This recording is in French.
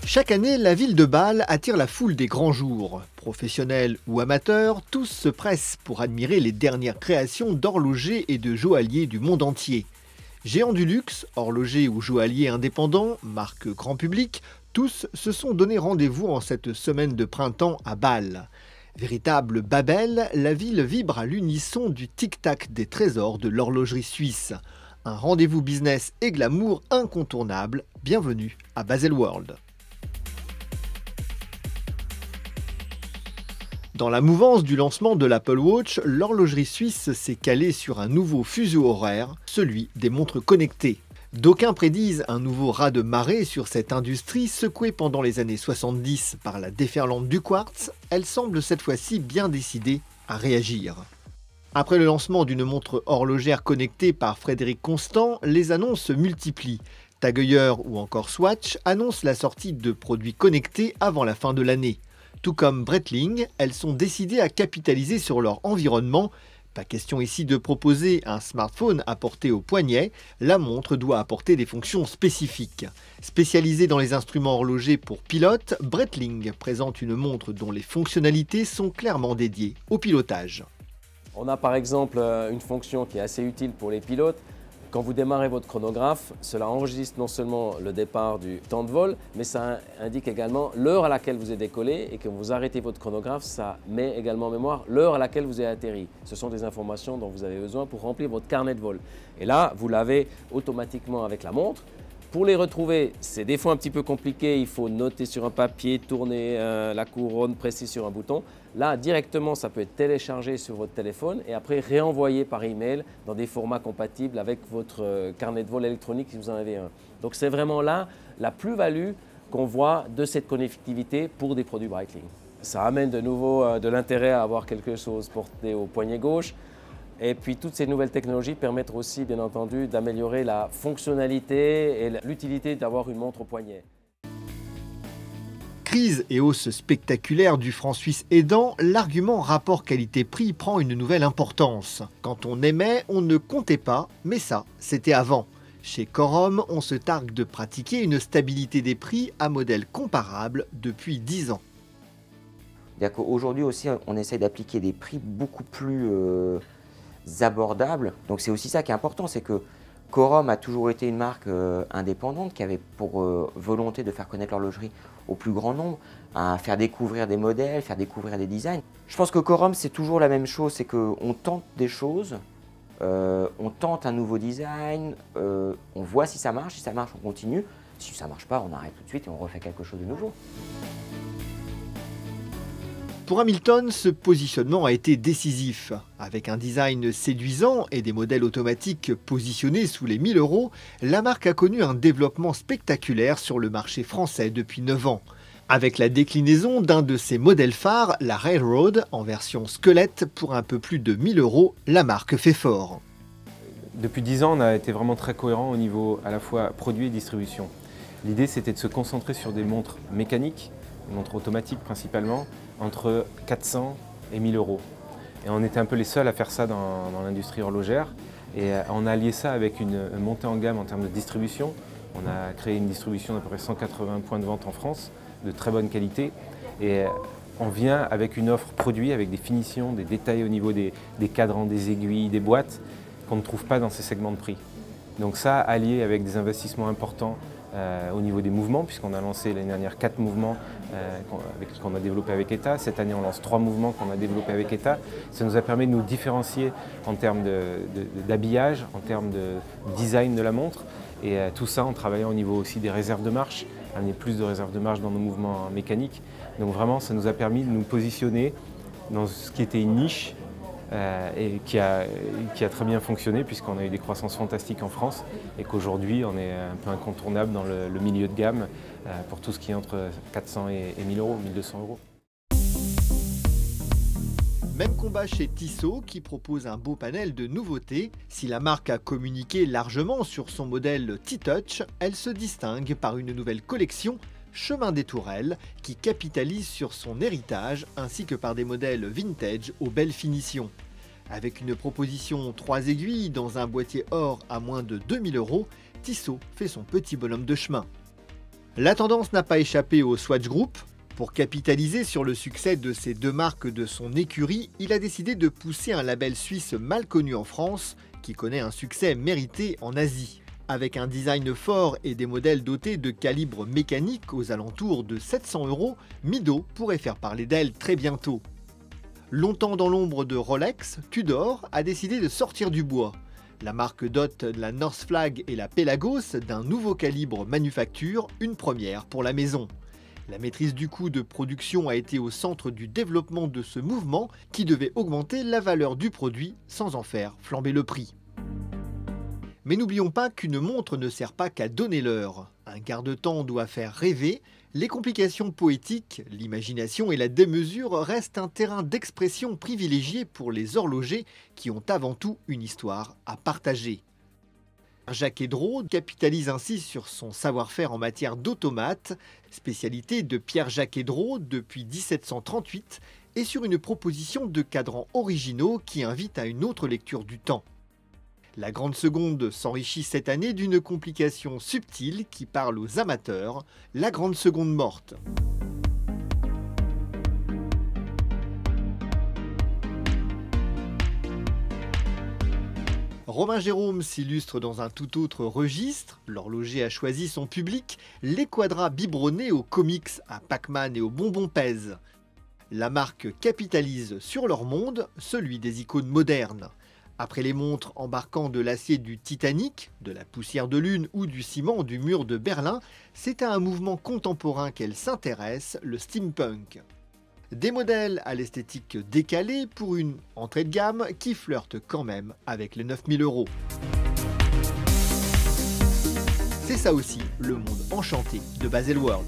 Chaque année, la ville de Bâle attire la foule des grands jours. Professionnels ou amateurs, tous se pressent pour admirer les dernières créations d'horlogers et de joailliers du monde entier. Géants du luxe, horlogers ou joailliers indépendants, marques grand public, tous se sont donné rendez-vous en cette semaine de printemps à Bâle. Véritable Babel, la ville vibre à l'unisson du tic-tac des trésors de l'horlogerie suisse. Un rendez-vous business et glamour incontournable. Bienvenue à Baselworld. Dans la mouvance du lancement de l'Apple Watch, l'horlogerie suisse s'est calée sur un nouveau fuseau horaire, celui des montres connectées. D'aucuns prédisent un nouveau raz-de-marée sur cette industrie secouée pendant les années 70 par la déferlante du quartz. Elle semble cette fois-ci bien décidée à réagir. Après le lancement d'une montre horlogère connectée par Frédéric Constant, les annonces se multiplient. Tag Heuer ou encore Swatch annoncent la sortie de produits connectés avant la fin de l'année. Tout comme Breitling, elles sont décidées à capitaliser sur leur environnement. Pas question ici de proposer un smartphone à porter au poignet, la montre doit apporter des fonctions spécifiques. Spécialisée dans les instruments horlogers pour pilotes, Breitling présente une montre dont les fonctionnalités sont clairement dédiées au pilotage. On a par exemple une fonction qui est assez utile pour les pilotes. Quand vous démarrez votre chronographe, cela enregistre non seulement le départ du temps de vol, mais ça indique également l'heure à laquelle vous avez décollé, et quand vous arrêtez votre chronographe, ça met également en mémoire l'heure à laquelle vous avez atterri. Ce sont des informations dont vous avez besoin pour remplir votre carnet de vol. Et là, vous l'avez automatiquement avec la montre. Pour les retrouver, c'est des fois un petit peu compliqué, il faut noter sur un papier, tourner la couronne, presser sur un bouton. Là, directement, ça peut être téléchargé sur votre téléphone et après réenvoyé par email dans des formats compatibles avec votre carnet de vol électronique si vous en avez un. Donc c'est vraiment là la plus-value qu'on voit de cette connectivité pour des produits Breitling. Ça amène de nouveau de l'intérêt à avoir quelque chose porté au poignet gauche. Et puis toutes ces nouvelles technologies permettent aussi, bien entendu, d'améliorer la fonctionnalité et l'utilité d'avoir une montre au poignet. Crise et hausse spectaculaire du franc suisse aidant, l'argument rapport qualité-prix prend une nouvelle importance. Quand on aimait, on ne comptait pas, mais ça, c'était avant. Chez Corum, on se targue de pratiquer une stabilité des prix à modèle comparable depuis 10 ans. Aujourd'hui aussi, on essaie d'appliquer des prix beaucoup plus abordables. Donc c'est aussi ça qui est important, c'est que Corum a toujours été une marque indépendante qui avait pour volonté de faire connaître l'horlogerie au plus grand nombre, à faire découvrir des modèles, faire découvrir des designs. Je pense que Corum, c'est toujours la même chose, c'est qu'on tente des choses, on tente un nouveau design, on voit si ça marche on continue, si ça ne marche pas, on arrête tout de suite et on refait quelque chose de nouveau. Pour Hamilton, ce positionnement a été décisif. Avec un design séduisant et des modèles automatiques positionnés sous les 1000 €, la marque a connu un développement spectaculaire sur le marché français depuis 9 ans. Avec la déclinaison d'un de ses modèles phares, la Railroad, en version squelette pour un peu plus de 1000 €, la marque fait fort. Depuis 10 ans, on a été vraiment très cohérent au niveau à la fois produit et distribution. L'idée, c'était de se concentrer sur des montres mécaniques, des montres automatiques principalement, entre 400 et 1000 €. Et on était un peu les seuls à faire ça dans l'industrie horlogère. Et on a allié ça avec une montée en gamme en termes de distribution. On a créé une distribution d'à peu près 180 points de vente en France, de très bonne qualité. Et on vient avec une offre produit, avec des finitions, des détails au niveau des cadrans, des aiguilles, des boîtes, qu'on ne trouve pas dans ces segments de prix. Donc ça, allié avec des investissements importants au niveau des mouvements, puisqu'on a lancé l'année dernière 4 mouvements qu'on a développés avec ETA. Cette année, on lance 3 mouvements qu'on a développés avec ETA. Ça nous a permis de nous différencier en termes d'habillage, en termes de design de la montre. Et tout ça en travaillant au niveau aussi des réserves de marche, amener plus de réserves de marche dans nos mouvements mécaniques. Donc vraiment, ça nous a permis de nous positionner dans ce qui était une niche et qui a très bien fonctionné puisqu'on a eu des croissances fantastiques en France et qu'aujourd'hui on est un peu incontournable dans le milieu de gamme pour tout ce qui est entre 400 et 1000 €, 1200 €. Même combat chez Tissot qui propose un beau panel de nouveautés. Si la marque a communiqué largement sur son modèle T-Touch, elle se distingue par une nouvelle collection Chemin des Tourelles qui capitalise sur son héritage ainsi que par des modèles vintage aux belles finitions. Avec une proposition 3 aiguilles dans un boîtier or à moins de 2000 €, Tissot fait son petit bonhomme de chemin. La tendance n'a pas échappé au Swatch Group. Pour capitaliser sur le succès de ces deux marques de son écurie, il a décidé de pousser un label suisse mal connu en France, qui connaît un succès mérité en Asie. Avec un design fort et des modèles dotés de calibres mécaniques aux alentours de 700 €, Mido pourrait faire parler d'elle très bientôt. Longtemps dans l'ombre de Rolex, Tudor a décidé de sortir du bois. La marque dote la North Flag et la Pelagos d'un nouveau calibre manufacture, une première pour la maison. La maîtrise du coût de production a été au centre du développement de ce mouvement qui devait augmenter la valeur du produit sans en faire flamber le prix. Mais n'oublions pas qu'une montre ne sert pas qu'à donner l'heure. Un garde-temps doit faire rêver, les complications poétiques, l'imagination et la démesure restent un terrain d'expression privilégié pour les horlogers qui ont avant tout une histoire à partager. Jacques Hédro capitalise ainsi sur son savoir-faire en matière d'automates, spécialité de Pierre-Jacques Hédro depuis 1738, et sur une proposition de cadrans originaux qui invite à une autre lecture du temps. La grande seconde s'enrichit cette année d'une complication subtile qui parle aux amateurs, la grande seconde morte. Romain Jérôme s'illustre dans un tout autre registre. L'horloger a choisi son public, les quadras biberonnés aux comics, à Pac-Man et aux bonbons pèse. La marque capitalise sur leur monde, celui des icônes modernes. Après les montres embarquant de l'acier du Titanic, de la poussière de lune ou du ciment du mur de Berlin, c'est à un mouvement contemporain qu'elle s'intéresse, le steampunk. Des modèles à l'esthétique décalée pour une entrée de gamme qui flirte quand même avec les 9 000 €. C'est ça aussi le monde enchanté de Baselworld.